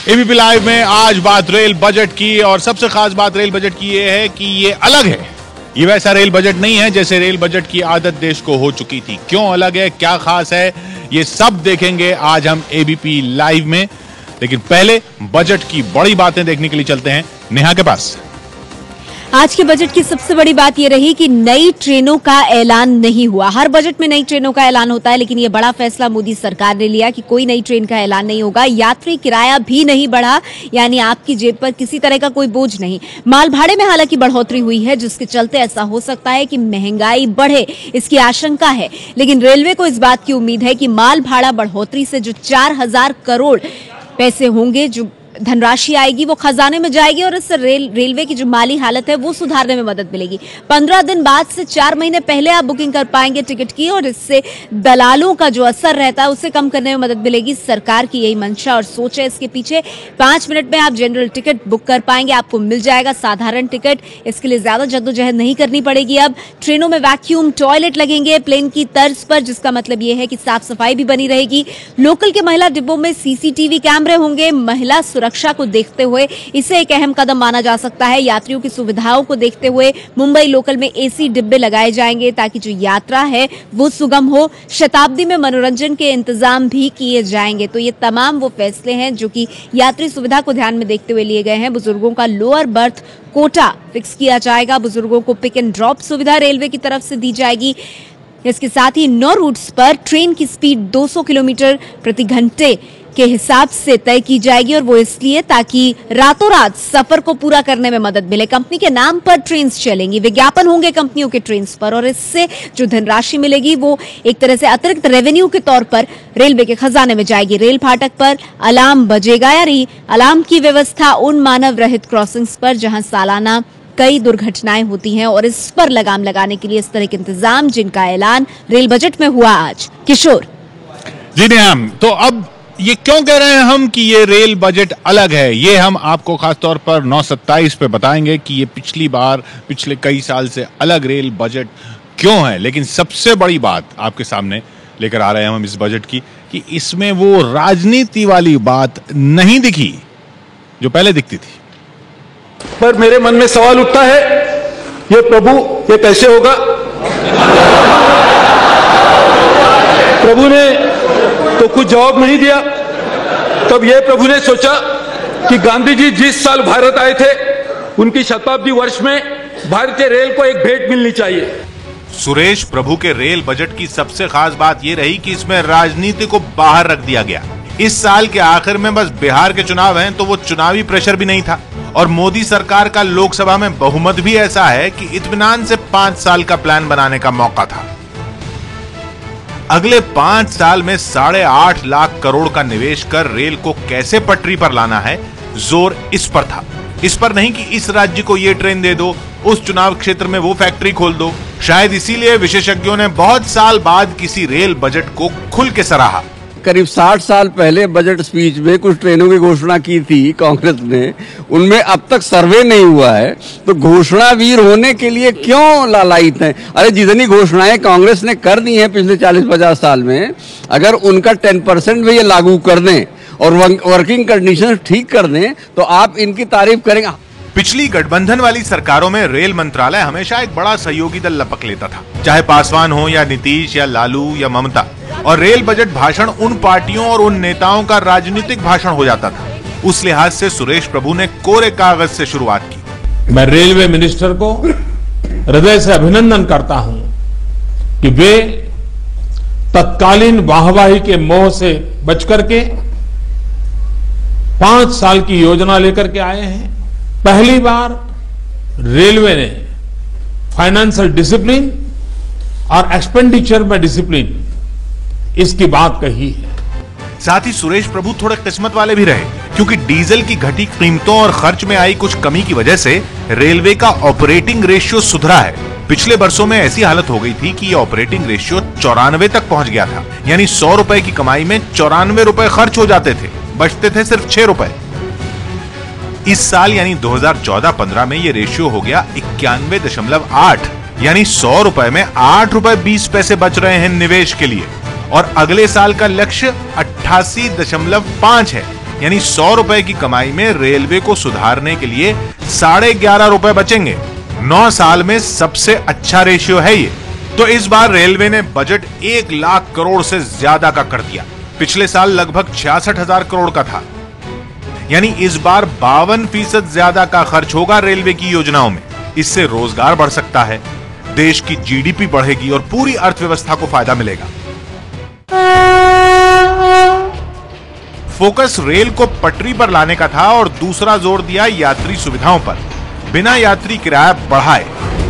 ABP live में आज बात रेल बजट की, और सबसे खास बात रेल बजट की ये है कि ये अलग है। ये वैसा रेल बजट नहीं है जैसे रेल बजट की आदत देश को हो चुकी थी। क्यों अलग है, क्या खास है, ये सब देखेंगे आज हम एबीपी लाइव में। लेकिन पहले बजट की बड़ी बातें देखने के लिए चलते हैं नेहा के पास। आज के बजट की सबसे बड़ी बात यह रही कि नई ट्रेनों का ऐलान नहीं हुआ। हर बजट में नई ट्रेनों का ऐलान होता है, लेकिन यह बड़ा फैसला मोदी सरकार ने लिया कि कोई नई ट्रेन का ऐलान नहीं होगा। यात्री किराया भी नहीं बढ़ा, यानी आपकी जेब पर किसी तरह का कोई बोझ नहीं। माल भाड़े में हालांकि बढ़ोतरी हुई है, जिसके चलते ऐसा हो सकता है कि महंगाई बढ़े, इसकी आशंका है। लेकिन रेलवे को इस बात की उम्मीद है कि माल भाड़ा बढ़ोतरी से जो 4000 करोड़ पैसे होंगे, जो धनराशि आएगी, वो खजाने में जाएगी और इससे रेलवे की जो माली हालत है वो सुधारने में मदद मिलेगी। 15 दिन बाद से 4 महीने पहले आप बुकिंग कर पाएंगे टिकट की, और इससे दलालों का जो असर रहता है उसे कम करने में मदद मिलेगी। सरकार की यही मंशा और सोच है इसके पीछे। 5 मिनट में आप जनरल टिकट बुक कर पाएंगे, आपको मिल जाएगा साधारण टिकट। इसके लिए ज्यादा जद्दोजहद नहीं करनी पड़ेगी। अब ट्रेनों में वैक्यूम टॉयलेट लगेंगे प्लेन की तर्ज पर, जिसका मतलब यह है कि साफ सफाई भी बनी रहेगी। लोकल के महिला डिब्बों में सीसीटीवी कैमरे होंगे। महिला सुरक्षा को देखते हुए इसे एक अहम कदम माना जा सकता है। यात्रियों की सुविधाओं को देखते हुए मुंबई लोकल में एसी डिब्बे लगाए जाएंगे ताकि जो यात्रा है वो सुगम हो। शताब्दी में मनोरंजन के इंतजाम भी किए जाएंगे। तो ये तमाम वो फैसले हैं जो कि यात्री सुविधा को ध्यान में देखते हुए लिए गए हैं। बुजुर्गों का लोअर बर्थ कोटा फिक्स किया जाएगा। बुजुर्गों को पिक एंड ड्रॉप सुविधा रेलवे की तरफ से दी जाएगी। इसके साथ ही 9 रूट्स पर ट्रेन की स्पीड 200 किलोमीटर प्रति घंटे के हिसाब से तय की जाएगी, और वो इसलिए ताकि रातों रात सफर को पूरा करने में मदद मिले। कंपनी के नाम पर ट्रेन चलेंगी, विज्ञापन होंगे कंपनियों के ट्रेन पर, और इससे जो धनराशि मिलेगी वो एक तरह से अतिरिक्त रेवेन्यू के तौर पर रेलवे के खजाने में जाएगी। रेल फाटक पर अलार्म बजेगा, यानी अलार्म की व्यवस्था उन मानव रहित क्रॉसिंग्स पर जहां सालाना कई दुर्घटनाएं होती हैं, और इस पर लगाम लगाने के लिए इस तरह के इंतजाम जिनका ऐलान रेल बजट में हुआ आज। किशोर जी नेहा, तो अब ये क्यों कह रहे हैं हम कि ये रेल बजट अलग है, ये हम आपको खासतौर पर 9/27 पे बताएंगे कि ये पिछले कई साल से अलग रेल बजट क्यों है। लेकिन सबसे बड़ी बात आपके सामने लेकर आ रहे हैं हम इस बजट की कि इसमें वो राजनीति वाली बात नहीं दिखी जो पहले दिखती थी। पर मेरे मन में सवाल उठता है, ये प्रभु ये कैसे होगा? प्रभु ने तो कुछ जवाब नहीं दिया। तब ये प्रभु ने सोचा कि गांधी जी जिस साल भारत आए थे उनकी शताब्दी वर्ष में भारतीय रेल को एक भेंट मिलनी चाहिए। सुरेश प्रभु के रेल बजट की सबसे खास बात यह रही कि इसमें राजनीति को बाहर रख दिया गया। इस साल के आखिर में बस बिहार के चुनाव हैं, तो वो चुनावी प्रेशर भी नहीं था, और मोदी सरकार का लोकसभा में बहुमत भी ऐसा है कि इत्मीनान से 5 साल का प्लान बनाने का मौका था। अगले 5 साल में 8.5 लाख करोड़ का निवेश कर रेल को कैसे पटरी पर लाना है, जोर इस पर था। इस पर नहीं कि इस राज्य को ये ट्रेन दे दो, उस चुनाव क्षेत्र में वो फैक्ट्री खोल दो। शायद इसीलिए विशेषज्ञों ने बहुत साल बाद किसी रेल बजट को खुल के सराहा। करीब 60 साल पहले बजट स्पीच में कुछ ट्रेनों की घोषणा की थी कांग्रेस ने, उनमें अब तक सर्वे नहीं हुआ है। तो घोषणा वीर होने के लिए क्यों लालायित हैं? अरे जितनी घोषणाएं कांग्रेस ने कर दी हैं पिछले 40-50 साल में, अगर उनका 10% भी ये लागू कर दें और वर्किंग कंडीशन ठीक कर दें तो आप इनकी तारीफ करेंगे। पिछली गठबंधन वाली सरकारों में रेल मंत्रालय हमेशा एक बड़ा सहयोगी दल लपक लेता था, चाहे पासवान हो या नीतीश या लालू या ममता, और रेल बजट भाषण उन पार्टियों और उन नेताओं का राजनीतिक भाषण हो जाता था। उस लिहाज से सुरेश प्रभु ने कोरे कागज से शुरुआत की। मैं रेलवे मिनिस्टर को हृदय से अभिनंदन करता हूं कि वे तत्कालीन वाहवाही के मोह से बच करके 5 साल की योजना लेकर के आए हैं। पहली बार रेलवे ने फाइनेंशियल डिसिप्लिन और एक्सपेंडिचर में डिसिप्लिन, इसकी बात कही है। साथ ही सुरेश प्रभु थोड़े किस्मत वाले भी रहे, क्योंकि डीजल की घटी कीमतों और खर्च में आई कुछ कमी की वजह से रेलवे का ऑपरेटिंग रेशियो सुधरा है। पिछले वर्षों में ऐसी हालत हो गई थी कि ये ऑपरेटिंग रेशियो 94 तक पहुंच गया था, यानी 100 रुपए की कमाई में 94 रुपए खर्च हो जाते थे, बचते थे सिर्फ 6 रुपए। इस साल यानी 2014-15 में ये रेशियो हो गया 91.8, यानी 100 रुपए में 8 रुपए 20 पैसे बच रहे हैं निवेश के लिए। और अगले साल का लक्ष्य 88.5 है, यानी 100 रुपए की कमाई में रेलवे को सुधारने के लिए 11.5 रुपए बचेंगे। 9 साल में सबसे अच्छा रेशियो है ये। तो इस बार रेलवे ने बजट 1 लाख करोड़ से ज्यादा का कर दिया। पिछले साल लगभग 66,000 करोड़ का था। यानी इस बार 52% ज्यादा का खर्च होगा रेलवे की योजनाओं में। इससे रोजगार बढ़ सकता है, देश की जीडीपी बढ़ेगी और पूरी अर्थव्यवस्था को फायदा मिलेगा। फोकस रेल को पटरी पर लाने का था और दूसरा जोर दिया यात्री सुविधाओं पर। बिना यात्री किराया बढ़ाए।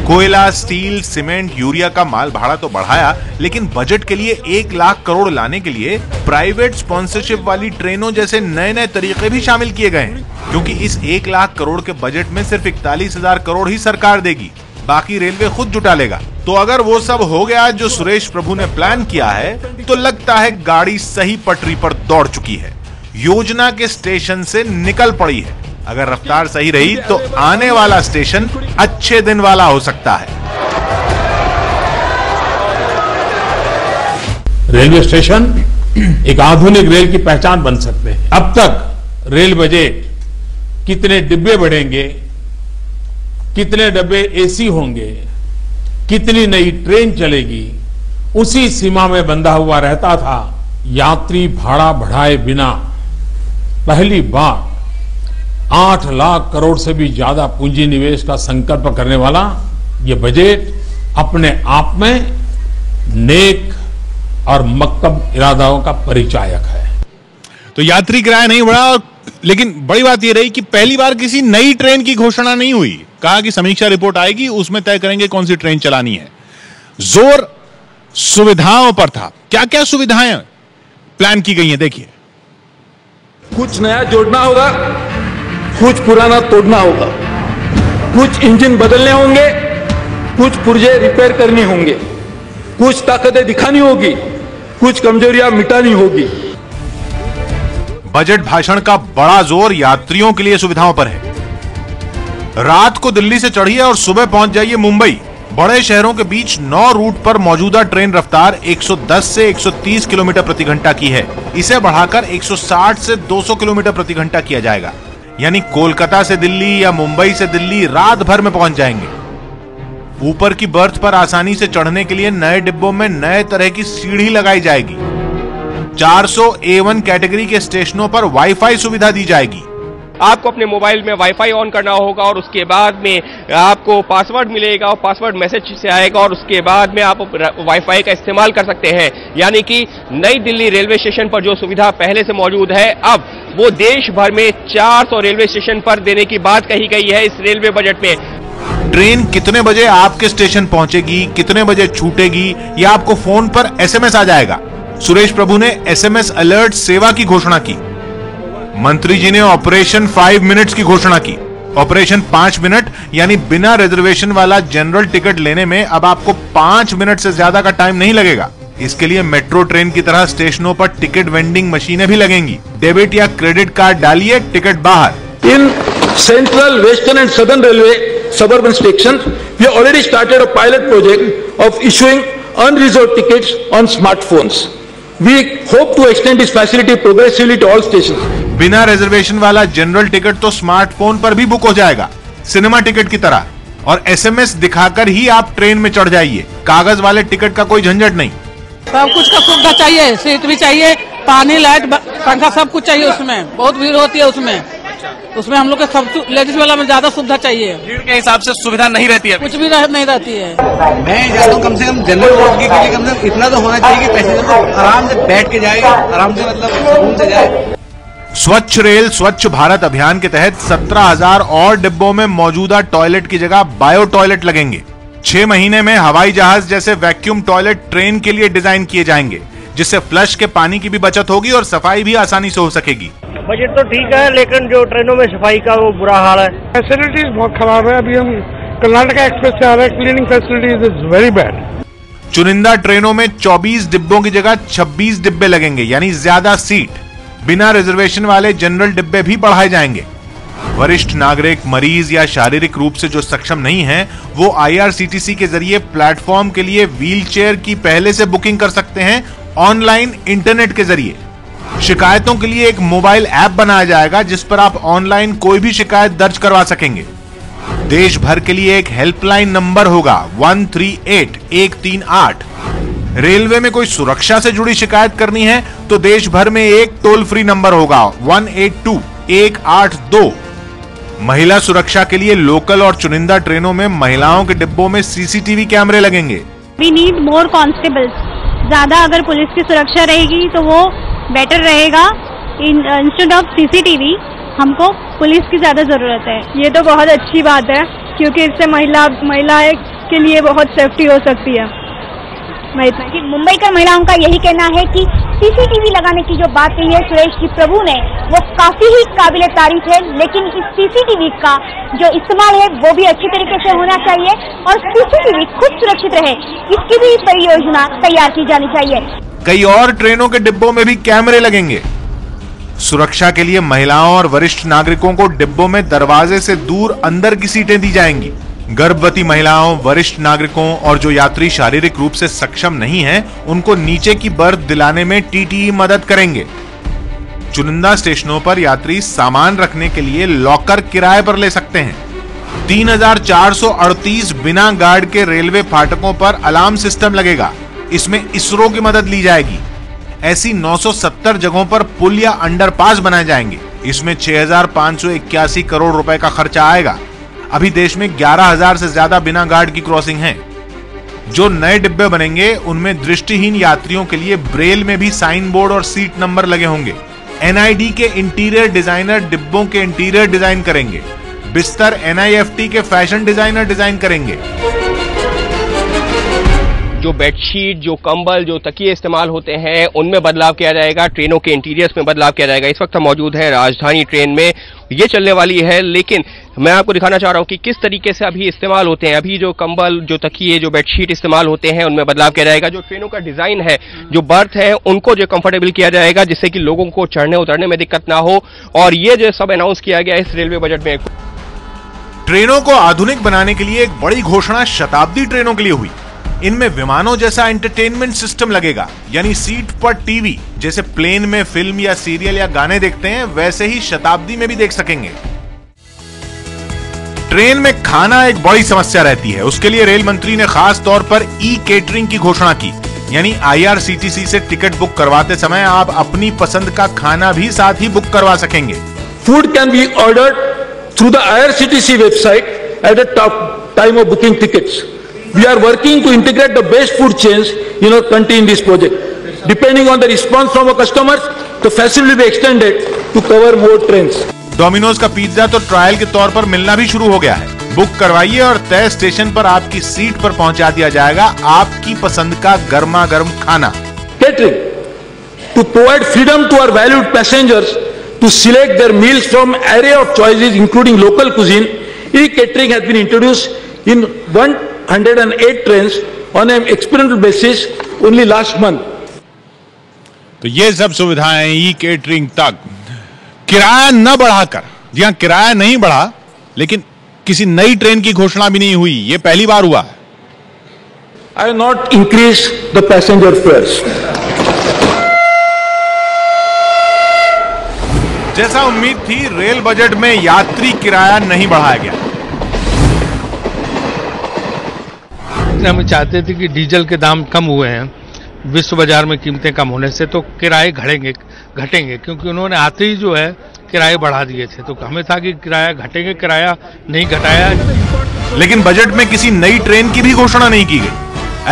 कोयला, स्टील, सीमेंट, यूरिया का माल भाड़ा तो बढ़ाया, लेकिन बजट के लिए 1 लाख करोड़ लाने के लिए प्राइवेट स्पॉन्सरशिप वाली ट्रेनों जैसे नए नए तरीके भी शामिल किए गए हैं। क्योंकि इस 1 लाख करोड़ के बजट में सिर्फ 41,000 करोड़ ही सरकार देगी, बाकी रेलवे खुद जुटा लेगा। तो अगर वो सब हो गया जो सुरेश प्रभु ने प्लान किया है, तो लगता है गाड़ी सही पटरी पर दौड़ चुकी है, योजना के स्टेशन से निकल पड़ी है। अगर रफ्तार सही रही तो आने वाला स्टेशन अच्छे दिन वाला हो सकता है। रेलवे स्टेशन एक आधुनिक रेल की पहचान बन सकते हैं। अब तक रेल बजट कितने डिब्बे बढ़ेंगे, कितने डब्बे एसी होंगे, कितनी नई ट्रेन चलेगी, उसी सीमा में बंधा हुआ रहता था। यात्री भाड़ा बढ़ाए बिना पहली बार 8 लाख करोड़ से भी ज्यादा पूंजी निवेश का संकल्प करने वाला ये बजट अपने आप में नेक और मक्कम इरादाओं का परिचायक है। तो यात्री किराया नहीं बढ़ा, लेकिन बड़ी बात यह रही कि पहली बार किसी नई ट्रेन की घोषणा नहीं हुई। कहा कि समीक्षा रिपोर्ट आएगी, उसमें तय करेंगे कौन सी ट्रेन चलानी है। जोर सुविधाओं पर था। क्या क्या सुविधाएं प्लान की गई हैं, देखिए। कुछ नया जोड़ना होगा, कुछ पुराना तोड़ना होगा, कुछ इंजन बदलने होंगे, कुछ पुर्जे रिपेयर करने होंगे, कुछ ताकतें दिखानी होगी, कुछ कमजोरियां मिटानी होगी। बजट भाषण का बड़ा जोर यात्रियों के लिए सुविधाओं पर है। रात को दिल्ली से चढ़िए और सुबह पहुंच जाइए मुंबई। बड़े शहरों के बीच 9 रूट पर मौजूदा ट्रेन रफ्तार 110 से 130 किलोमीटर प्रति घंटा की है। इसे बढ़ाकर 160 से 200 किलोमीटर प्रति घंटा किया जाएगा। यानी कोलकाता से दिल्ली या मुंबई से दिल्ली रात भर में पहुंच जाएंगे। ऊपर की बर्थ पर आसानी से चढ़ने के लिए नए डिब्बों में नए तरह की सीढ़ी लगाई जाएगी। 400 A1 कैटेगरी के स्टेशनों पर वाईफाई सुविधा दी जाएगी। आपको अपने मोबाइल में वाईफाई ऑन करना होगा और उसके बाद में आपको पासवर्ड मिलेगा और पासवर्ड मैसेज से आएगा और उसके बाद में आप वाईफाई का इस्तेमाल कर सकते हैं। यानी कि नई दिल्ली रेलवे स्टेशन पर जो सुविधा पहले से मौजूद है, अब वो देश भर में 400 रेलवे स्टेशन पर देने की बात कही गई है इस रेलवे बजट में। ट्रेन कितने बजे आपके स्टेशन पहुंचेगी, कितने बजे छूटेगी, यह आपको फोन पर SMS आ जाएगा। सुरेश प्रभु ने SMS अलर्ट सेवा की घोषणा की। मंत्री जी ने ऑपरेशन 5 मिनट्स की घोषणा की। ऑपरेशन 5 मिनट यानी बिना रिजर्वेशन वाला जनरल टिकट लेने में अब आपको 5 मिनट से ज्यादा का टाइम नहीं लगेगा। इसके लिए मेट्रो ट्रेन की तरह स्टेशनों पर टिकट वेंडिंग मशीनें भी लगेंगी। डेबिट या क्रेडिट कार्ड डालिए, टिकट बाहर। In central, western and southern railway suburban stations, we have already started a pilot project of issuing unreserved tickets on smartphones. We hope to extend this facility progressively to all stations. बिना reservation वाला general ticket तो smartphone पर भी book हो जाएगा, cinema ticket की तरह। और SMS दिखाकर ही आप ट्रेन में चढ़ जाइए। कागज वाले टिकट का कोई झंझट नहीं। सब कुछ का सुविधा चाहिए, सीट भी चाहिए, पानी, लाइट, पंखा, सब कुछ चाहिए। उसमें बहुत भीड़ होती है। उसमें हम लोग के सब लेडीज वाला में ज्यादा सुविधा चाहिए। भीड़ के हिसाब से सुविधा नहीं रहती है, कुछ भी नहीं रहती है। मैं चाहता हूँ कम से कम जनरल वर्ग के लिए कम से कम इतना तो होना चाहिए कि पैसेंजर को आराम से बैठ के जाए, आराम से मतलब सुकून से जाए। स्वच्छ रेल स्वच्छ भारत अभियान के तहत 17,000 और डिब्बों में मौजूदा टॉयलेट की जगह बायो टॉयलेट लगेंगे। 6 महीने में हवाई जहाज जैसे वैक्यूम टॉयलेट ट्रेन के लिए डिजाइन किए जाएंगे, जिससे फ्लश के पानी की भी बचत होगी और सफाई भी आसानी से हो सकेगी। बजट तो ठीक है, लेकिन जो ट्रेनों में सफाई का वो बुरा हाल है। फैसिलिटीज बहुत खराब है। अभी हम कर्नाटका एक्सप्रेस से आ रहे हैं, cleaning facilities is very bad. चुनिंदा ट्रेनों में 24 डिब्बों की जगह 26 डिब्बे लगेंगे, यानी ज्यादा सीट। बिना रिजर्वेशन वाले जनरल डिब्बे भी बढ़ाए जाएंगे। वरिष्ठ नागरिक, मरीज या शारीरिक रूप से जो सक्षम नहीं हैं, वो IRCTC के जरिए प्लेटफॉर्म के लिए व्हील चेयर की पहले से बुकिंग कर सकते हैं ऑनलाइन इंटरनेट के जरिए। शिकायतों के लिए एक मोबाइल ऐप बनाया जाएगा जिस पर आप ऑनलाइन कोई भी शिकायत दर्ज करवा सकेंगे। देश भर के लिए एक हेल्पलाइन नंबर होगा 138138। रेलवे में कोई सुरक्षा से जुड़ी शिकायत करनी है तो देश भर में एक टोल फ्री नंबर होगा 182182। महिला सुरक्षा के लिए लोकल और चुनिंदा ट्रेनों में महिलाओं के डिब्बों में सीसीटीवी कैमरे लगेंगे। We need more constables. ज्यादा अगर पुलिस की सुरक्षा रहेगी तो वो बेटर रहेगा। इंस्टेड ऑफ सीसीटीवी हमको पुलिस की ज्यादा जरूरत है। ये तो बहुत अच्छी बात है क्योंकि इससे महिलाएं के लिए बहुत सेफ्टी हो सकती है। मुंबई का महिलाओं का यही कहना है कि सीसीटीवी लगाने की जो बात कही है सुरेश जी प्रभु ने वो काफी ही काबिले तारीफ है, लेकिन इस सीसीटीवी का जो इस्तेमाल है वो भी अच्छी तरीके से होना चाहिए और सीसीटीवी खुद सुरक्षित रहे इसकी भी परियोजना तैयार की जानी चाहिए। कई और ट्रेनों के डिब्बों में भी कैमरे लगेंगे। सुरक्षा के लिए महिलाओं और वरिष्ठ नागरिकों को डिब्बों में दरवाजे से दूर अंदर की सीटें दी जाएंगी। गर्भवती महिलाओं, वरिष्ठ नागरिकों और जो यात्री शारीरिक रूप से सक्षम नहीं हैं, उनको नीचे की बर्थ दिलाने में टीटीई मदद करेंगे। चुनिंदा स्टेशनों पर यात्री सामान रखने के लिए लॉकर किराए पर ले सकते हैं। 3438 बिना गार्ड के रेलवे फाटकों पर अलार्म सिस्टम लगेगा। इसमें इसरो की मदद ली जाएगी। ऐसी 970 जगहों पर पुल या अंडरपास बनाए जाएंगे। इसमें 6581 करोड़ रुपए का खर्चा आएगा। अभी देश में 11,000 से ज्यादा बिना गार्ड की क्रॉसिंग हैं। जो नए डिब्बे बनेंगे उनमें दृष्टिहीन यात्रियों के लिए ब्रेल में भी साइन बोर्ड और सीट नंबर लगे होंगे। एनआईडी के इंटीरियर डिजाइनर डिब्बों के इंटीरियर डिजाइन करेंगे। बिस्तर एनआईएफटी के फैशन डिजाइनर डिजाइन करेंगे। जो बेडशीट, जो कंबल, जो तकिए इस्तेमाल होते हैं उनमें बदलाव किया जाएगा। ट्रेनों के इंटीरियर्स में बदलाव किया जाएगा। इस वक्त हम मौजूद है राजधानी ट्रेन में, ये चलने वाली है, लेकिन मैं आपको दिखाना चाह रहा हूं कि किस तरीके से अभी इस्तेमाल होते हैं। अभी जो कंबल, जो तकिए, जो बेडशीट इस्तेमाल होते हैं उनमें बदलाव किया जाएगा। जो ट्रेनों का डिजाइन है, जो बर्थ है, उनको जो कंफर्टेबल किया जाएगा जिससे कि लोगों को चढ़ने उतरने में दिक्कत ना हो। और ये जो सब अनाउंस किया गया इस रेलवे बजट में। ट्रेनों को आधुनिक बनाने के लिए एक बड़ी घोषणा शताब्दी ट्रेनों के लिए हुई। इनमें विमानों जैसा एंटरटेनमेंट सिस्टम लगेगा, यानी सीट पर टीवी। जैसे प्लेन में फिल्म या सीरियल या गाने देखते हैं वैसे ही शताब्दी में भी देख सकेंगे। ट्रेन में खाना एक बड़ी समस्या रहती है। उसके लिए रेल मंत्री ने खास तौर पर ई केटरिंग की घोषणा की, यानी आईआरसीटीसी से टिकट बुक करवाते समय आप अपनी पसंद का खाना भी साथ ही बुक करवा सकेंगे। Food can be ordered through the IRCTC website at the time of booking tickets. We are working to integrate the best food chains in our country in this project. Depending on the response from our customers, the facility will be extended to cover more trains. Domino's का pizza तो trial के तौर पर मिलना भी शुरू हो गया है। बुक करवाइए और तय स्टेशन पर आपकी सीट पर पहुंचा दिया जाएगा आपकी पसंद का गर्मा गर्म खाना। Catering to provide freedom to our valued passengers to select their meals from array of choices including local cuisine. E-catering has been introduced in 108 trains on an experimental basis only last month. तो ये सब सुविधाएं ई catering तक किराया न बढ़ाकर, जी हां किराया नहीं बढ़ा, लेकिन किसी नई ट्रेन की घोषणा भी नहीं हुई। ये पहली बार हुआ है। I have not increased the passenger fares. जैसा उम्मीद थी, रेल बजट में यात्री किराया नहीं बढ़ाया गया। हम चाहते थे कि डीजल के दाम कम हुए हैं विश्व बाजार में कीमतें कम होने से, तो किराए घटेंगे, क्योंकि उन्होंने आते ही जो है किराए बढ़ा दिए थे। तो हमें था कि किराया घटेंगे, किराया नहीं घटाया। लेकिन बजट में किसी नई ट्रेन की भी घोषणा नहीं की गई।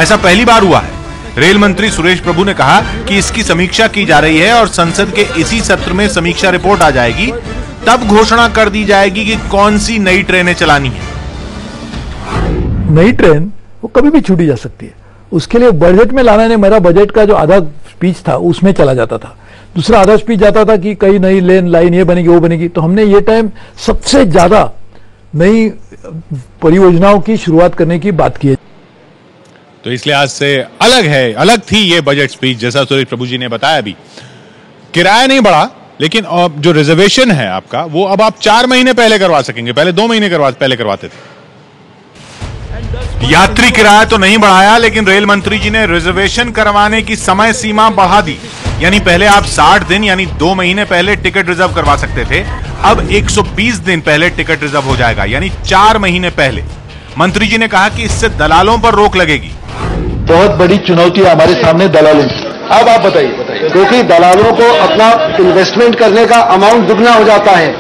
ऐसा पहली बार हुआ है। रेल मंत्री सुरेश प्रभु ने कहा कि इसकी समीक्षा की जा रही है और संसद के इसी सत्र में समीक्षा रिपोर्ट आ जाएगी, तब घोषणा कर दी जाएगी कि कौन सी नई ट्रेनें चलानी है। नई ट्रेन वो कभी भी छूटी जा सकती है। उसके लिए बजट में लाना ने, मेरा बजट का जो आधा स्पीच था उसमें चला जाता था, दूसरा आधा स्पीच जाता था कि कई नई लाइन ये बनेगी वो बनेगी। तो हमने ये टाइम सबसे ज्यादा नई परियोजनाओं की शुरुआत करने की बात की है। तो इस लिहाज से अलग थी ये बजट स्पीच। जैसा सुरेश प्रभु जी ने बताया, अभी किराया नहीं बढ़ा, लेकिन जो रिजर्वेशन है आपका वो अब आप 4 महीने पहले करवा सकेंगे। पहले 2 महीने पहले करवाते थे। यात्री किराया तो नहीं बढ़ाया, लेकिन रेल मंत्री जी ने रिजर्वेशन करवाने की समय सीमा बढ़ा दी। यानी पहले आप 60 दिन यानी 2 महीने पहले टिकट रिजर्व करवा सकते थे, अब 120 दिन पहले टिकट रिजर्व हो जाएगा, यानी 4 महीने पहले। मंत्री जी ने कहा कि इससे दलालों पर रोक लगेगी। बहुत बड़ी चुनौती है हमारे सामने दलालों की। अब आप बताइए, क्योंकि दलालों को अपना इन्वेस्टमेंट करने का अमाउंट दुगना हो जाता है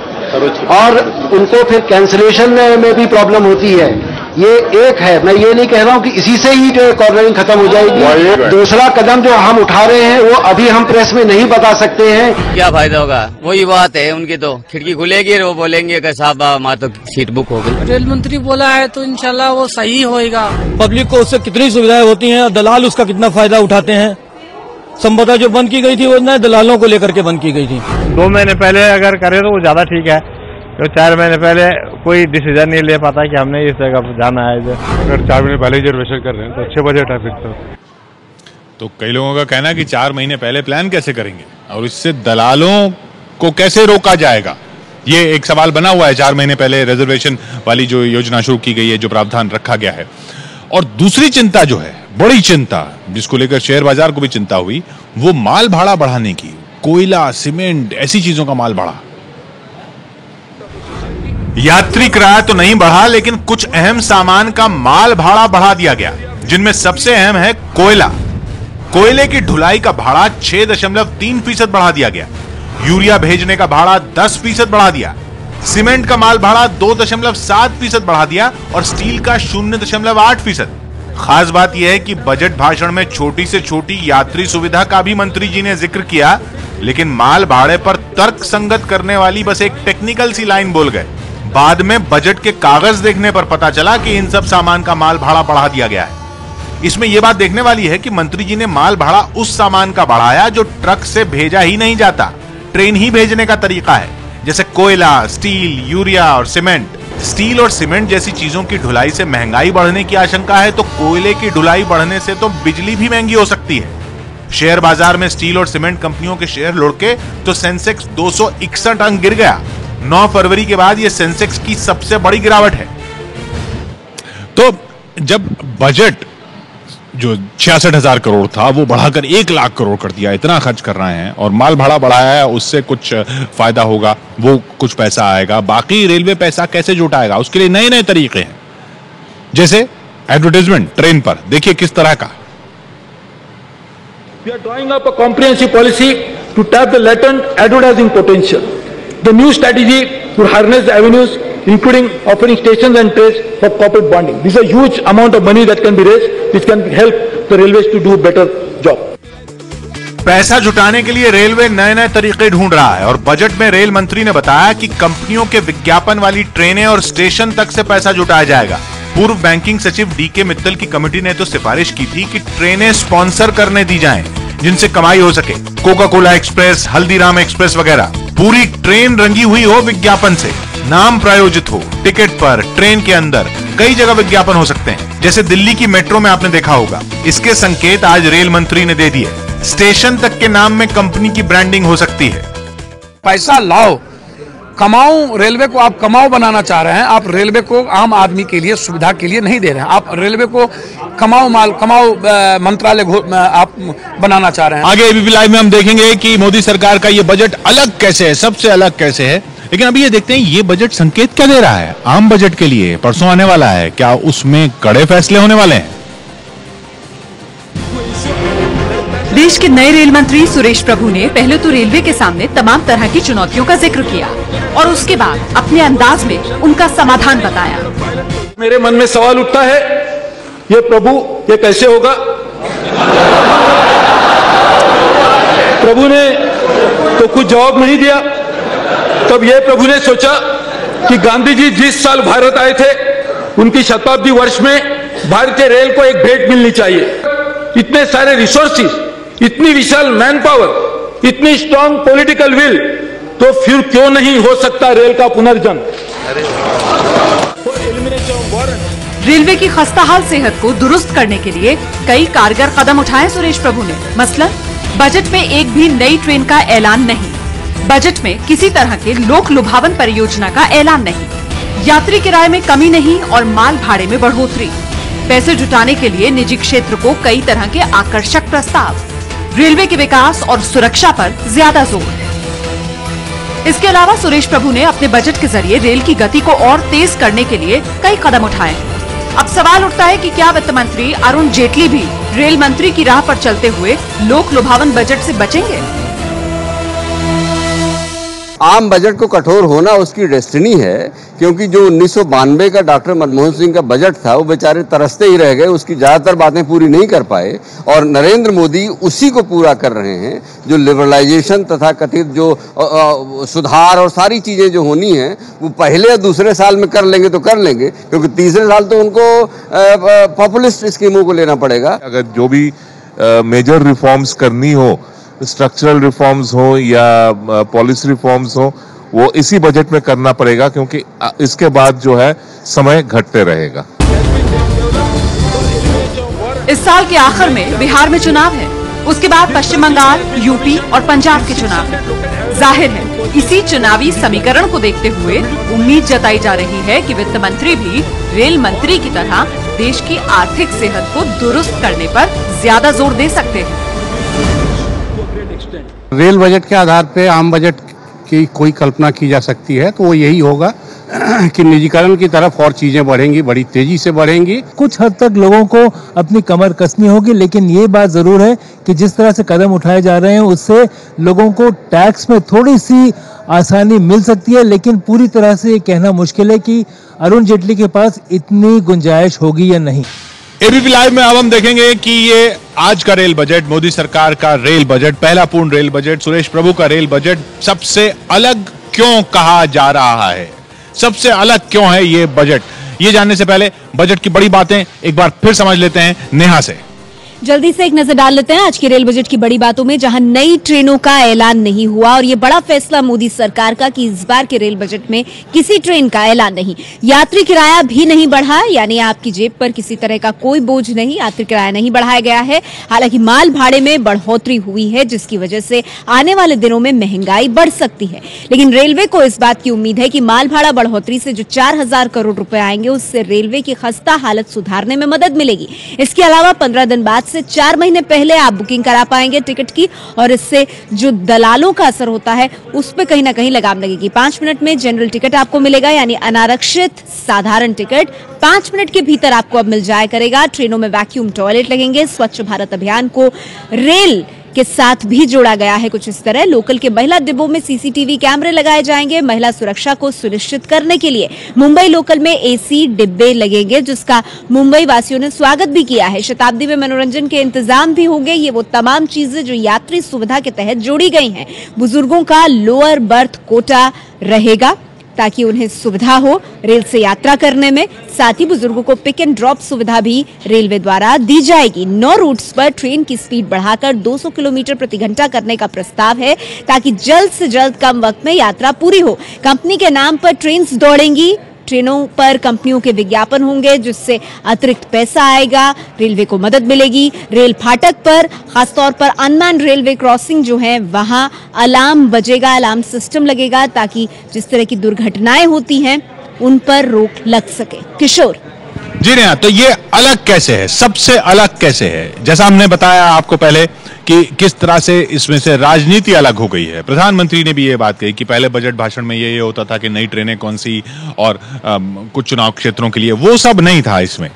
और उनको फिर कैंसिलेशन में भी प्रॉब्लम होती है। ये एक है, मैं ये नहीं कह रहा हूं कि इसी से ही कॉर्नरिंग खत्म हो जाएगी। दूसरा कदम जो हम उठा रहे हैं वो अभी हम प्रेस में नहीं बता सकते हैं। क्या फायदा होगा, वही बात है उनकी, तो खिड़की खुलेगी वो बोलेंगे कि साहब हमारी तो सीट बुक हो गई। रेल मंत्री बोला है तो इंशाल्लाह वो सही होएगा। पब्लिक को उससे कितनी सुविधाएं होती हैं, दलाल उसका कितना फायदा उठाते हैं। संपदा जो बंद की गई थी वो न दलालों को लेकर के बंद की गई थी। 2 महीने पहले अगर करे तो वो ज्यादा ठीक है, तो 4 महीने पहले कोई डिसीजन नहीं ले पाता कि हमने इस जगह पर जाना है। अगर 4 महीने पहले रिजर्वेशन कर रहे हैं तो अच्छे बजट है फिर तो कई लोगों का कहना है कि 4 महीने पहले प्लान कैसे करेंगे और इससे दलालों को कैसे रोका जाएगा, ये एक सवाल बना हुआ है। 4 महीने पहले रिजर्वेशन वाली जो योजना शुरू की गई है, जो प्रावधान रखा गया है। और दूसरी चिंता जो है, बड़ी चिंता जिसको लेकर शेयर बाजार को भी चिंता हुई, वो माल भाड़ा बढ़ाने की। कोयला, सीमेंट, ऐसी चीजों का माल बढ़ा। यात्री किराया तो नहीं बढ़ा, लेकिन कुछ अहम सामान का माल भाड़ा बढ़ा दिया गया, जिनमें सबसे अहम है कोयला। कोयले की ढुलाई का भाड़ा 6.3% बढ़ा दिया गया। यूरिया भेजने का भाड़ा 10% बढ़ा दिया। सीमेंट का माल भाड़ा 2.7% बढ़ा दिया और स्टील का 0.8%। खास बात यह है कि बजट भाषण में छोटी से छोटी यात्री सुविधा का भी मंत्री जी ने जिक्र किया, लेकिन माल भाड़े पर तर्क संगत करने वाली बस एक टेक्निकल सी लाइन बोल गए। बाद में बजट के कागज देखने पर पता चला कि इन सब सामान का माल भाड़ा बढ़ा दिया गया है। इसमें यह बात देखने वाली है कि मंत्री जी ने माल भाड़ा उस सामान का बढ़ाया जो ट्रक से भेजा ही नहीं जाता, ट्रेन ही भेजने का तरीका है, जैसे कोयला, स्टील, यूरिया और सीमेंट। स्टील और सीमेंट जैसी चीजों की ढुलाई से महंगाई बढ़ने की आशंका है, तो कोयले की ढुलाई बढ़ने से तो बिजली भी महंगी हो सकती है। शेयर बाजार में स्टील और सीमेंट कंपनियों के शेयर लुढ़के तो सेंसेक्स 261 अंक गिर गया। 9 फरवरी के बाद यह सेंसेक्स की सबसे बड़ी गिरावट है। तो जब बजट जो 66,000 करोड़ था वो बढ़ाकर 1 लाख करोड़ कर दिया, इतना खर्च कर रहे हैं, और माल भाड़ा बढ़ाया है, उससे कुछ फायदा होगा, वो कुछ पैसा आएगा। बाकी रेलवे पैसा कैसे जुटाएगा, उसके लिए नए नए तरीके हैं, जैसे एडवर्टाइजमेंट ट्रेन पर। देखिए किस तरह का। We are drawing up a comprehensive policy to tap the latent advertising potential. The new strategy would harness the avenues, including offering stations and trades for corporate bonding. This is a huge amount of money that can be raised, which can help the railways to do better job. पैसा जुटाने के लिए railway नए नए तरीके ढूंढ रहा है और बजट में रेल मंत्री ने बताया कि कंपनियों के विज्ञापन वाली ट्रेनें और स्टेशन तक से पैसा जुटाया जाएगा। पूर्व बैंकिंग सचिव डीके मित्तल की कमेटी ने तो सिफारिश की थी कि ट्रेनें स्पॉन्सर करने दी जाएं, जिनसे कमाई हो सके। Coca Cola express, Haldiram express वगैरह। पूरी ट्रेन रंगी हुई हो विज्ञापन से, नाम प्रायोजित हो, टिकट पर, ट्रेन के अंदर, कई जगह विज्ञापन हो सकते हैं, जैसे दिल्ली की मेट्रो में आपने देखा होगा। इसके संकेत आज रेल मंत्री ने दे दिए। स्टेशन तक के नाम में कंपनी की ब्रांडिंग हो सकती है। पैसा लाओ, कमाओ, रेलवे को आप कमाओ बनाना चाह रहे हैं। आप रेलवे को आम आदमी के लिए, सुविधा के लिए नहीं दे रहे हैं। आप रेलवे को कमाओ माल, कमाओ मंत्रालय आप बनाना चाह रहे हैं। आगे एबीपी लाइव में हम देखेंगे कि मोदी सरकार का ये बजट अलग कैसे है, सबसे अलग कैसे है। लेकिन अभी ये देखते हैं ये बजट संकेत क्या दे रहा है आम बजट के लिए। परसों आने वाला है, क्या उसमें कड़े फैसले होने वाले हैं? देश के नए रेल मंत्री सुरेश प्रभु ने पहले तो रेलवे के सामने तमाम तरह की चुनौतियों का जिक्र किया और उसके बाद अपने अंदाज में उनका समाधान बताया। मेरे मन में सवाल उठता है, ये प्रभु ये कैसे होगा? प्रभु ने तो कुछ जवाब नहीं दिया। तब ये प्रभु ने सोचा कि गांधी जी जिस साल भारत आए थे उनकी शताब्दी वर्ष में भारतीय रेल को एक भेंट मिलनी चाहिए। इतने सारे रिसोर्सेज, इतनी विशाल मैन पावर, इतनी स्ट्रांग पॉलिटिकल विल, तो फिर क्यों नहीं हो सकता रेल का पुनर्जन्म? रेलवे की खस्ताहाल सेहत को दुरुस्त करने के लिए कई कारगर कदम उठाए सुरेश प्रभु ने। मसलन बजट में एक भी नई ट्रेन का ऐलान नहीं, बजट में किसी तरह के लोक लुभावन परियोजना का ऐलान नहीं, यात्री किराए में कमी नहीं और माल भाड़े में बढ़ोतरी, पैसे जुटाने के लिए निजी क्षेत्र को कई तरह के आकर्षक प्रस्ताव, रेलवे के विकास और सुरक्षा पर ज्यादा जोर है। इसके अलावा सुरेश प्रभु ने अपने बजट के जरिए रेल की गति को और तेज करने के लिए कई कदम उठाए हैं। अब सवाल उठता है कि क्या वित्त मंत्री अरुण जेटली भी रेल मंत्री की राह पर चलते हुए लोक लुभावन बजट से बचेंगे? आम बजट को कठोर होना उसकी डेस्टिनी है, क्योंकि जो 1992 का डॉक्टर मनमोहन सिंह का बजट था वो बेचारे तरसते ही रह गए, उसकी ज्यादातर बातें पूरी नहीं कर पाए और नरेंद्र मोदी उसी को पूरा कर रहे हैं। जो लिबरलाइजेशन तथा कथित जो सुधार और सारी चीजें जो होनी है वो पहले या दूसरे साल में कर लेंगे तो कर लेंगे, क्योंकि तीसरे साल तो उनको पॉपुलिस्ट स्कीमों को लेना पड़ेगा। अगर जो भी मेजर रिफॉर्म्स करनी हो, स्ट्रक्चरल रिफॉर्म्स हो या पॉलिसी रिफॉर्म्स हो, वो इसी बजट में करना पड़ेगा, क्योंकि इसके बाद जो है समय घटते रहेगा। इस साल के आखिर में बिहार में चुनाव है, उसके बाद पश्चिम बंगाल, यूपी और पंजाब के चुनाव है। जाहिर है इसी चुनावी समीकरण को देखते हुए उम्मीद जताई जा रही है कि वित्त मंत्री भी रेल मंत्री की तरह देश की आर्थिक सेहत को दुरुस्त करने पर ज्यादा जोर दे सकते हैं। रेल बजट के आधार पर आम बजट की कोई कल्पना की जा सकती है तो वो यही होगा कि निजीकरण की तरफ और चीजें बढ़ेंगी, बड़ी तेजी से बढ़ेंगी। कुछ हद तक लोगों को अपनी कमर कसनी होगी, लेकिन ये बात जरूर है कि जिस तरह से कदम उठाए जा रहे हैं उससे लोगों को टैक्स में थोड़ी सी आसानी मिल सकती है, लेकिन पूरी तरह से ये कहना मुश्किल है कि अरुण जेटली के पास इतनी गुंजाइश होगी या नहीं। एबीपी लाइव में अब हम देखेंगे कि ये आज का रेल बजट, मोदी सरकार का रेल बजट, पहला पूर्ण रेल बजट, सुरेश प्रभु का रेल बजट सबसे अलग क्यों कहा जा रहा है, सबसे अलग क्यों है ये बजट। ये जानने से पहले बजट की बड़ी बातें एक बार फिर समझ लेते हैं नेहा से। जल्दी से एक नजर डाल लेते हैं आज के रेल बजट की बड़ी बातों में, जहां नई ट्रेनों का ऐलान नहीं हुआ और ये बड़ा फैसला मोदी सरकार का कि इस बार के रेल बजट में किसी ट्रेन का ऐलान नहीं। यात्री किराया भी नहीं बढ़ा, यानी आपकी जेब पर किसी तरह का कोई बोझ नहीं, यात्री किराया नहीं बढ़ाया गया है। हालांकि माल भाड़े में बढ़ोतरी हुई है, जिसकी वजह से आने वाले दिनों में महंगाई बढ़ सकती है। लेकिन रेलवे को इस बात की उम्मीद है कि माल भाड़ा बढ़ोतरी से जो 4,000 करोड़ रुपए आएंगे उससे रेलवे की खस्ता हालत सुधारने में मदद मिलेगी। इसके अलावा 15 दिन बाद से 4 महीने पहले आप बुकिंग करा पाएंगे टिकट की, और इससे जो दलालों का असर होता है उस पर कहीं ना कहीं लगाम लगेगी। 5 मिनट में जनरल टिकट आपको मिलेगा, यानी अनारक्षित साधारण टिकट 5 मिनट के भीतर आपको अब मिल जाया करेगा। ट्रेनों में वैक्यूम टॉयलेट लगेंगे। स्वच्छ भारत अभियान को रेल के साथ भी जोड़ा गया है कुछ इस तरह। लोकल के महिला डिब्बों में सीसीटीवी कैमरे लगाए जाएंगे। महिला सुरक्षा को सुनिश्चित करने के लिए मुंबई लोकल में एसी डिब्बे लगेंगे, जिसका मुंबई वासियों ने स्वागत भी किया है। शताब्दी में मनोरंजन के इंतजाम भी होंगे। ये वो तमाम चीजें जो यात्री सुविधा के तहत जोड़ी गई हैं। बुजुर्गों का लोअर बर्थ कोटा रहेगा ताकि उन्हें सुविधा हो रेल से यात्रा करने में। साथ ही बुजुर्गों को पिक एंड ड्रॉप सुविधा भी रेलवे द्वारा दी जाएगी। 9 रूट्स पर ट्रेन की स्पीड बढ़ाकर 200 किलोमीटर प्रति घंटा करने का प्रस्ताव है, ताकि जल्द से जल्द कम वक्त में यात्रा पूरी हो। कंपनी के नाम पर ट्रेन दौड़ेंगी। ट्रेनों पर कंपनियों के विज्ञापन होंगे, जिससे अतिरिक्त पैसा आएगा, रेलवे को मदद मिलेगी। रेल फाटक पर खासतौर पर अनमैन्ड रेलवे क्रॉसिंग जो है वहां अलार्म बजेगा, अलार्म सिस्टम लगेगा, ताकि जिस तरह की दुर्घटनाएं होती हैं उन पर रोक लग सके। किशोर जी नेहा, तो ये अलग कैसे है, सबसे अलग कैसे है? जैसा हमने बताया आपको पहले कि किस तरह से इसमें से राजनीति अलग हो गई है। प्रधानमंत्री ने भी ये बात कही कि पहले बजट भाषण में ये होता था कि नई ट्रेनें कौन सी और कुछ चुनाव क्षेत्रों के लिए, वो सब नहीं था। इसमें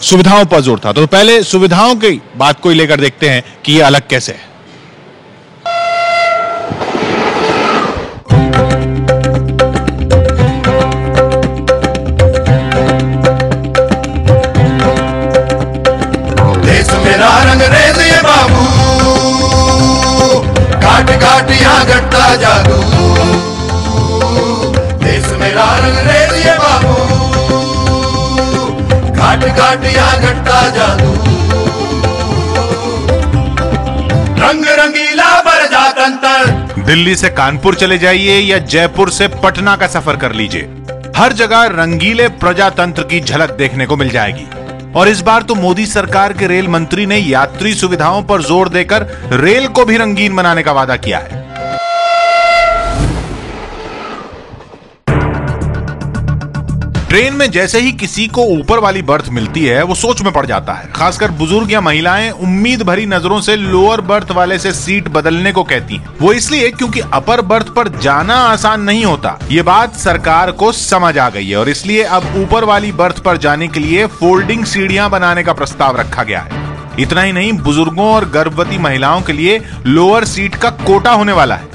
सुविधाओं पर जोर था। तो पहले सुविधाओं की बात को लेकर देखते हैं कि ये अलग कैसे है। घटता जादू, देश मेरा रंग रेलिए बाबू, घाट घाट यहाँ घटता जादू, रंग रंगीला बरजा तंतर। दिल्ली से कानपुर चले जाइए या जयपुर से पटना का सफर कर लीजिए, हर जगह रंगीले प्रजातंत्र की झलक देखने को मिल जाएगी। और इस बार तो मोदी सरकार के रेल मंत्री ने यात्री सुविधाओं पर जोर देकर रेल को भी रंगीन बनाने का वादा किया है। ट्रेन में जैसे ही किसी को ऊपर वाली बर्थ मिलती है वो सोच में पड़ जाता है। खासकर बुजुर्ग या महिलाएं उम्मीद भरी नजरों से लोअर बर्थ वाले से सीट बदलने को कहती हैं। वो इसलिए क्योंकि अपर बर्थ पर जाना आसान नहीं होता। ये बात सरकार को समझ आ गई है और इसलिए अब ऊपर वाली बर्थ पर जाने के लिए फोल्डिंग सीढ़ियां बनाने का प्रस्ताव रखा गया है। इतना ही नहीं, बुजुर्गों और गर्भवती महिलाओं के लिए लोअर सीट का कोटा होने वाला है।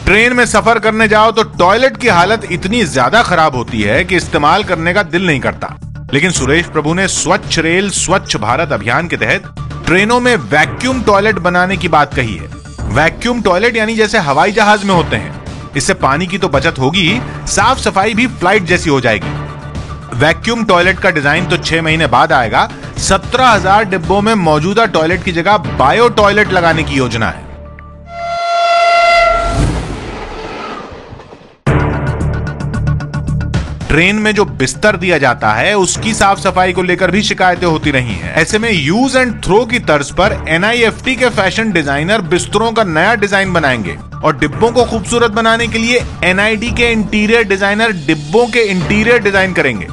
ट्रेन में सफर करने जाओ तो टॉयलेट की हालत इतनी ज्यादा खराब होती है कि इस्तेमाल करने का दिल नहीं करता। लेकिन सुरेश प्रभु ने स्वच्छ रेल स्वच्छ भारत अभियान के तहत ट्रेनों में वैक्यूम टॉयलेट बनाने की बात कही है। वैक्यूम टॉयलेट यानी जैसे हवाई जहाज में होते हैं। इससे पानी की तो बचत होगी, साफ सफाई भी फ्लाइट जैसी हो जाएगी। वैक्यूम टॉयलेट का डिजाइन तो 6 महीने बाद आएगा। 17,000 डिब्बों में मौजूदा टॉयलेट की जगह बायो टॉयलेट लगाने की योजना है। ट्रेन में जो बिस्तर दिया जाता है उसकी साफ सफाई को लेकर भी शिकायतें होती रही हैं। ऐसे में यूज एंड थ्रो की तर्ज पर NIFT के फैशन डिजाइनर बिस्तरों का नया डिजाइन बनाएंगे और डिब्बों को खूबसूरत बनाने के लिए NID के इंटीरियर डिजाइनर डिब्बों के इंटीरियर डिजाइन करेंगे।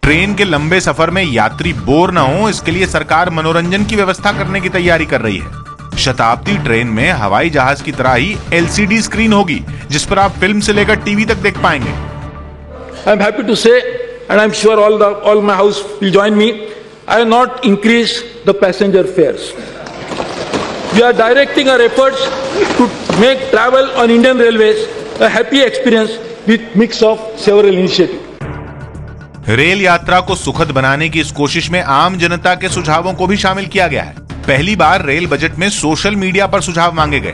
ट्रेन के लंबे सफर में यात्री बोर न हो, इसके लिए सरकार मनोरंजन की व्यवस्था करने की तैयारी कर रही है। शताब्दी ट्रेन में हवाई जहाज की तरह ही LCD स्क्रीन होगी जिस पर आप फिल्म से लेकर टीवी तक देख पाएंगे। I am happy to say, and I am sure all my house will join me, I have not increased the passenger fares. We are directing our efforts to make travel on Indian Railways a happy experience with mix of several initiatives. Rail यात्रा को सुखद बनाने की इस कोशिश में आम जनता के सुझावों को भी शामिल किया गया है। पहली बार रेल बजट में सोशल मीडिया पर सुझाव मांगे गए।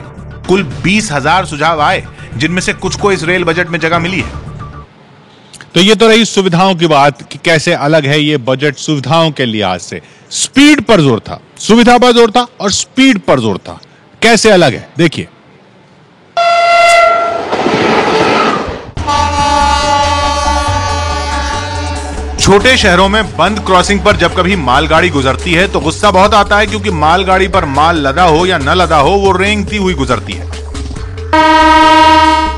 कुल 20,000 सुझाव आए, जिनमें से कुछ को इस रेल बजट में जगह मिली है। तो ये तो रही सुविधाओं की बात कि कैसे अलग है ये बजट सुविधाओं के लिहाज से। स्पीड पर जोर था, सुविधा पर जोर था और स्पीड पर जोर था। कैसे अलग है देखिए। छोटे शहरों में बंद क्रॉसिंग पर जब कभी मालगाड़ी गुजरती है तो गुस्सा बहुत आता है, क्योंकि मालगाड़ी पर माल लदा हो या न लदा हो वो रेंगती हुई गुजरती है।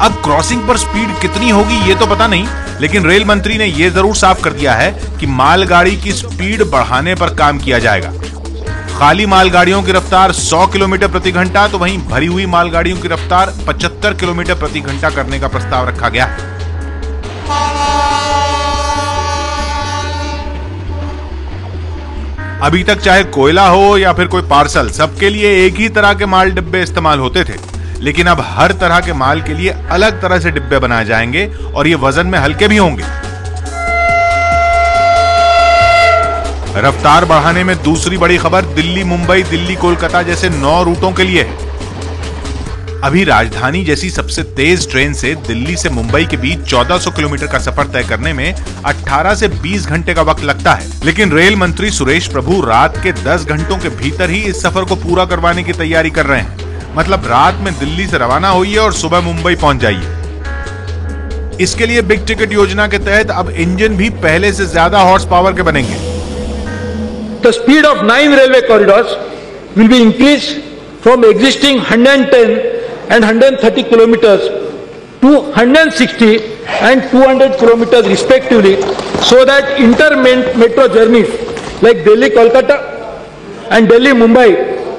अब क्रॉसिंग पर स्पीड कितनी होगी ये तो पता नहीं, लेकिन रेल मंत्री ने यह जरूर साफ कर दिया है कि मालगाड़ी की स्पीड बढ़ाने पर काम किया जाएगा। खाली मालगाड़ियों की रफ्तार 100 किलोमीटर प्रति घंटा तो वहीं भरी हुई मालगाड़ियों की रफ्तार 75 किलोमीटर प्रति घंटा करने का प्रस्ताव रखा गया है। अभी तक चाहे कोयला हो या फिर कोई पार्सल, सबके लिए एक ही तरह के माल डिब्बे इस्तेमाल होते थे, लेकिन अब हर तरह के माल के लिए अलग तरह से डिब्बे बनाए जाएंगे और ये वजन में हल्के भी होंगे। रफ्तार बढ़ाने में दूसरी बड़ी खबर दिल्ली मुंबई दिल्ली कोलकाता जैसे 9 रूटों के लिए है। अभी राजधानी जैसी सबसे तेज ट्रेन से दिल्ली से मुंबई के बीच 1400 किलोमीटर का सफर तय करने में 18 से 20 घंटे का वक्त लगता है, लेकिन रेल मंत्री सुरेश प्रभु रात के 10 घंटों के भीतर ही इस सफर को पूरा करवाने की तैयारी कर रहे हैं। मतलब रात में दिल्ली से रवाना होइए और सुबह मुंबई पहुंच जाइए। इसके लिए बिग टिकट योजना के तहत अब इंजन भी पहले से ज्यादा हॉर्स पावर के बनेंगे। The speed of 9 railway corridors will be increased from existing 110 and 130 kilometers to 160 and 200 kilometers respectively, so that inter-metro journeys like Delhi-Kolkata and Delhi-Mumbai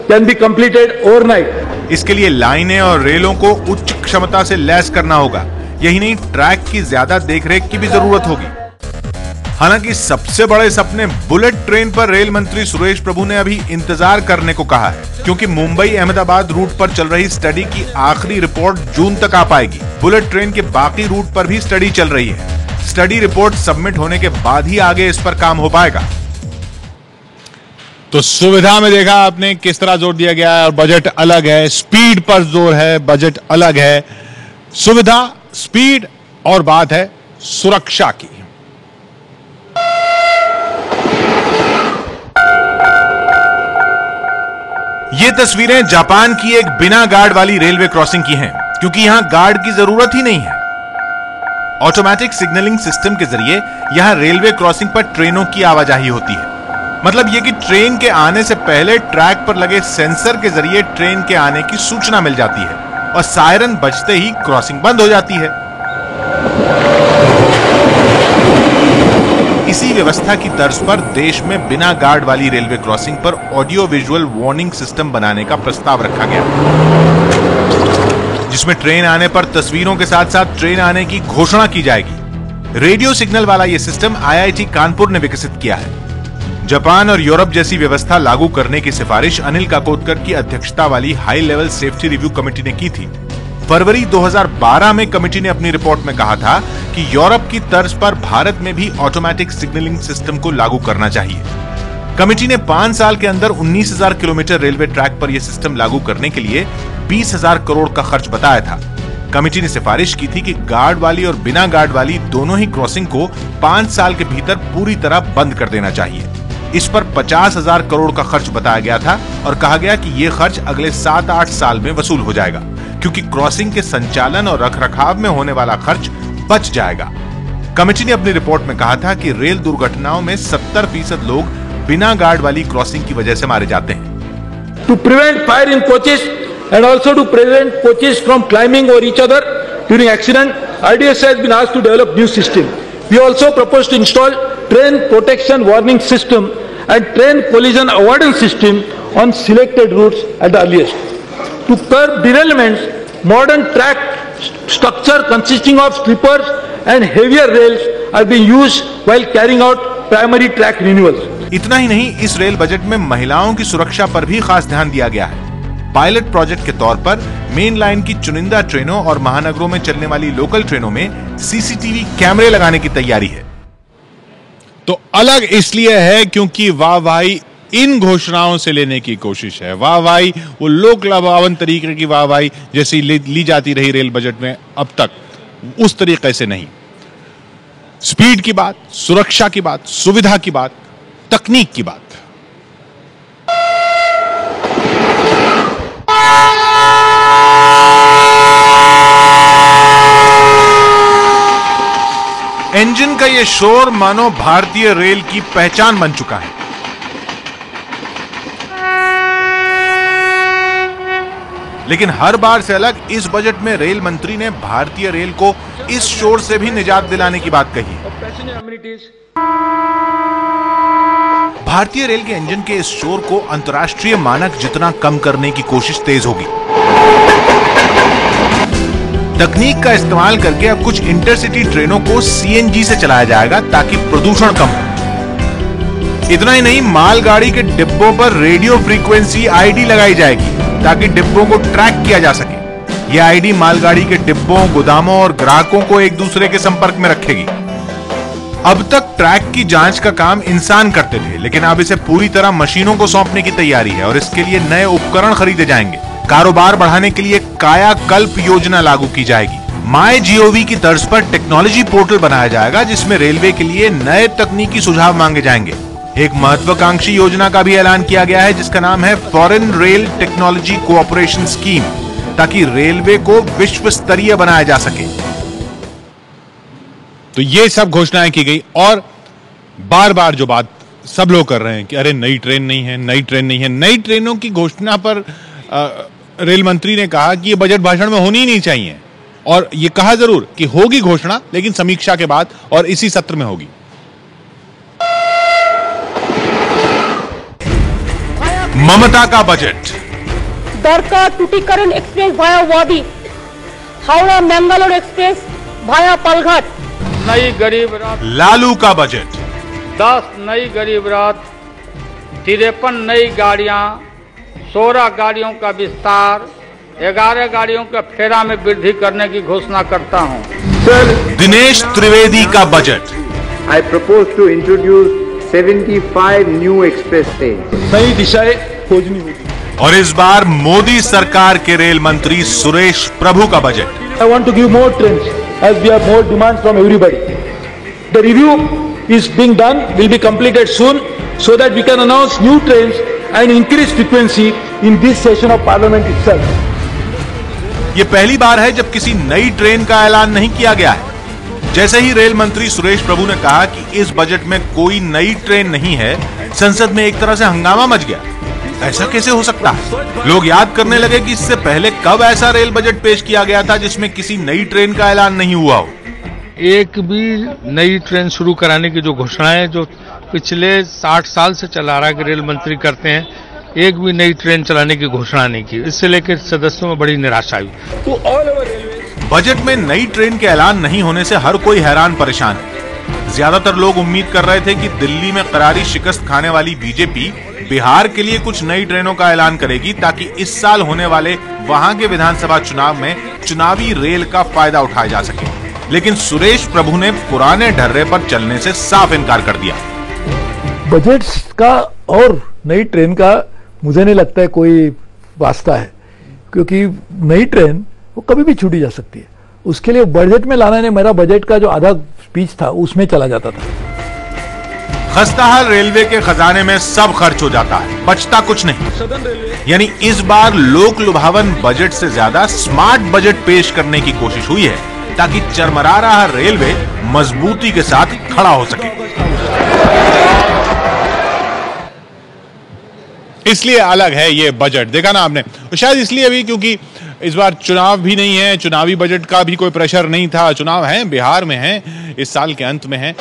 can be completed overnight. इसके लिए लाइनें और रेलों को उच्च क्षमता से लैस करना होगा। यही नहीं, ट्रैक की ज्यादा देखरेख की भी जरूरत होगी। हालांकि सबसे बड़े सपने बुलेट ट्रेन पर रेल मंत्री सुरेश प्रभु ने अभी इंतजार करने को कहा है, क्योंकि मुंबई अहमदाबाद रूट पर चल रही स्टडी की आखिरी रिपोर्ट जून तक आ पाएगी। बुलेट ट्रेन के बाकी रूट पर भी स्टडी चल रही है। स्टडी रिपोर्ट सबमिट होने के बाद ही आगे इस पर काम हो पाएगा। तो सुविधा में देखा आपने किस तरह जोर दिया गया है और बजट अलग है। स्पीड पर जोर है, बजट अलग है। सुविधा, स्पीड और बात है सुरक्षा की। ये तस्वीरें जापान की एक बिना गार्ड वाली रेलवे क्रॉसिंग की हैं, क्योंकि यहां गार्ड की जरूरत ही नहीं है। ऑटोमेटिक सिग्नलिंग सिस्टम के जरिए यहां रेलवे क्रॉसिंग पर ट्रेनों की आवाजाही होती है। मतलब ये कि ट्रेन के आने से पहले ट्रैक पर लगे सेंसर के जरिए ट्रेन के आने की सूचना मिल जाती है और सायरन बजते ही क्रॉसिंग बंद हो जाती है। इसी व्यवस्था की तर्ज पर देश में बिना गार्ड वाली रेलवे क्रॉसिंग पर ऑडियो विजुअल वार्निंग सिस्टम बनाने का प्रस्ताव रखा गया, जिसमें ट्रेन आने पर तस्वीरों के साथ साथ ट्रेन आने की घोषणा की जाएगी। रेडियो सिग्नल वाला यह सिस्टम IIT कानपुर ने विकसित किया है। जापान और यूरोप जैसी व्यवस्था लागू करने की सिफारिश अनिल काकोदकर की अध्यक्षता वाली high level safety review committee ने की थी। फरवरी 2012 में कमेटी ने अपनी रिपोर्ट में कहा था कि यूरोप की तर्ज पर भारत में भी ऑटोमेटिक सिग्नलिंग सिस्टम को लागू करना चाहिए। कमेटी ने 5 साल के अंदर 19,000 किलोमीटर रेलवे ट्रैक पर यह सिस्टम लागू करने के लिए 20,000 करोड़ का खर्च बताया था। कमेटी ने सिफारिश की थी कि गार्ड वाली और बिना गार्ड वाली दोनों ही क्रॉसिंग को 5 साल के भीतर पूरी तरह बंद कर देना चाहिए। इस पर 50,000 करोड़ का खर्च बताया गया था और कहा गया कि यह खर्च अगले 7-8 साल में वसूल हो जाएगा, क्योंकि क्रॉसिंग के संचालन और रखरखाव में होने वाला खर्च बच जाएगा। कमेटी ने अपनी रिपोर्ट में कहा था कि रेल दुर्घटनाओं में 70% लोग बिना गार्ड वाली क्रॉसिंग की वजह से मारे जाते हैं। To prevent fire in coaches and also to prevent coaches from climbing over each other during accident, IDS has been asked to develop new system. We also propose to install train protection warning system and train collision avoidance system on selected routes at the earliest. To curb derailments, modern track structure consisting of sleepers and heavier rails are being used while carrying out primary track renewals. इतना ही नहीं, इस rail budget में महिलाओं की सुरक्षा पर भी खास ध्यान दिया गया है। पायलट प्रोजेक्ट के तौर पर मेन लाइन की चुनिंदा ट्रेनों और महानगरों में चलने वाली लोकल ट्रेनों में CCTV कैमरे लगाने की तैयारी है। तो अलग इसलिए है क्योंकि वाहवाही इन घोषणाओं से लेने की कोशिश है। वाहवाही वो लोक लुभावन तरीके की वाहवाही जैसी ली जाती रही रेल बजट में अब तक, उस तरीके से नहीं। स्पीड की बात, सुरक्षा की बात, सुविधा की बात, तकनीक की बात। इंजन का ये शोर मानो भारतीय रेल की पहचान बन चुका है। लेकिन हर बार से अलग इस बजट में रेल मंत्री ने भारतीय रेल को इस शोर से भी निजात दिलाने की बात कही। भारतीय रेल के इंजन के इस शोर को अंतर्राष्ट्रीय मानक जितना कम करने की कोशिश तेज होगी। तकनीक का इस्तेमाल करके अब कुछ इंटरसिटी ट्रेनों को CNG से चलाया जाएगा ताकि प्रदूषण कम हो। इतना ही नहीं, मालगाड़ी के डिब्बों पर रेडियो फ्रीक्वेंसी ID लगाई जाएगी ताकि डिब्बों को ट्रैक किया जा सके। यह ID मालगाड़ी के डिब्बों, गोदामों और ग्राहकों को एक दूसरे के संपर्क में रखेगी। अब तक ट्रैक की जांच का काम इंसान करते थे, लेकिन अब इसे पूरी तरह मशीनों को सौंपने की तैयारी है और इसके लिए नए उपकरण खरीदे जाएंगे। कारोबार बढ़ाने के लिए कायाकल्प योजना लागू की जाएगी। MyGov की तर्ज पर टेक्नोलॉजी पोर्टल बनाया जाएगा जिसमें रेलवे के लिए नए तकनीकी सुझाव मांगे जाएंगे। एक महत्वाकांक्षी योजना का भी ऐलान किया गया है जिसका नाम है foreign rail technology cooperation scheme, ताकि रेलवे को विश्व स्तरीय बनाया जा सके। तो ये सब घोषणाएं की गई और बार बार जो बात सब लोग कर रहे हैं कि अरे नई ट्रेन नहीं है, नई ट्रेन नहीं है। नई ट्रेनों की घोषणा पर रेल मंत्री ने कहा कि ये बजट भाषण में होनी ही नहीं चाहिए, और ये कहा जरूर कि होगी घोषणा लेकिन समीक्षा के बाद और इसी सत्र में होगी। ममता का बजट। दरका टूटीकरण एक्सप्रेस भाया वाडी, हावड़ा मैंगलोर एक्सप्रेस भाया पालघाट। नई गरीब रात। लालू का बजट। 10 नई गरीब रात, 53 नई गाड़ियां, 16 गाड़ियों का विस्तार, 11 गाड़ियों का फेरा में वृद्धि करने की घोषणा करता हूं। दिनेश त्रिवेदी का budget. I propose to introduce 75 new express trains. नई दिशाएं खोजनी होगी। और इस बार मोदी सरकार के रेल मंत्री सुरेश प्रभु का budget. I want to give more trains as we have more demand from everybody. The review is being done, will be completed soon, so that we can announce new trains and increase frequency in this session of Parliament itself. ये पहली बार है जब किसी नई train का ऐलान नहीं किया गया है। जैसे ही रेल मंत्री सुरेश प्रभु ने कहा कि इस बजट में कोई नई ट्रेन नहीं है, संसद में एक तरह से हंगामा मच गया। ऐसा कैसे हो सकता है? लोग याद करने लगे कि इससे पहले कब ऐसा रेल बजट पेश किया गया था जिसमें किसी नई ट्रेन का ऐलान नहीं हुआ हो। एक भी नई ट्रेन शुरू कराने की जो घोषणाएं जो पिछले 60 साल से चला रहा है कि रेल मंत्री करते हैं, एक भी नई ट्रेन चलाने की घोषणा नहीं की। इससे लेकर सदस्यों में बड़ी निराशा हुई। बजट में नई ट्रेन के ऐलान नहीं होने से हर कोई हैरान परेशान है। ज्यादातर लोग उम्मीद कर रहे थे कि दिल्ली में करारी शिकस्त खाने वाली बीजेपी बिहार के लिए कुछ नई ट्रेनों का ऐलान करेगी ताकि इस साल होने वाले वहां के विधानसभा चुनाव में चुनावी रेल का फायदा उठाया जा सके। लेकिन सुरेश प्रभु ने पुराने ढर्रे पर चलने से साफ इनकार कर दिया। बजट का और नई ट्रेन का मुझे नहीं लगता है कोई वास्ता है, क्योंकि नई ट्रेन वो कभी भी छूटी जा सकती है। उसके लिए बजट में लाना ने मेरा बजट का जो आधा स्पीच था उसमें चला जाता था। खस्ताहाल रेलवे के खजाने में सब खर्च हो जाता है, बचता कुछ नहीं। यानी इस बार लोक लुभावन बजट से ज्यादा स्मार्ट बजट पेश करने की कोशिश हुई है ताकि चरमरा रहा रेलवे मजबूती के साथ खड़ा हो सके। इसलिए अलग है ये बजट, देखा ना आपने। शायद इसलिए भी क्योंकि इस बार चुनाव भी नहीं है, चुनावी बजट का भी कोई प्रेशर नहीं था। चुनाव है, बिहार में है, इस साल के अंत में है।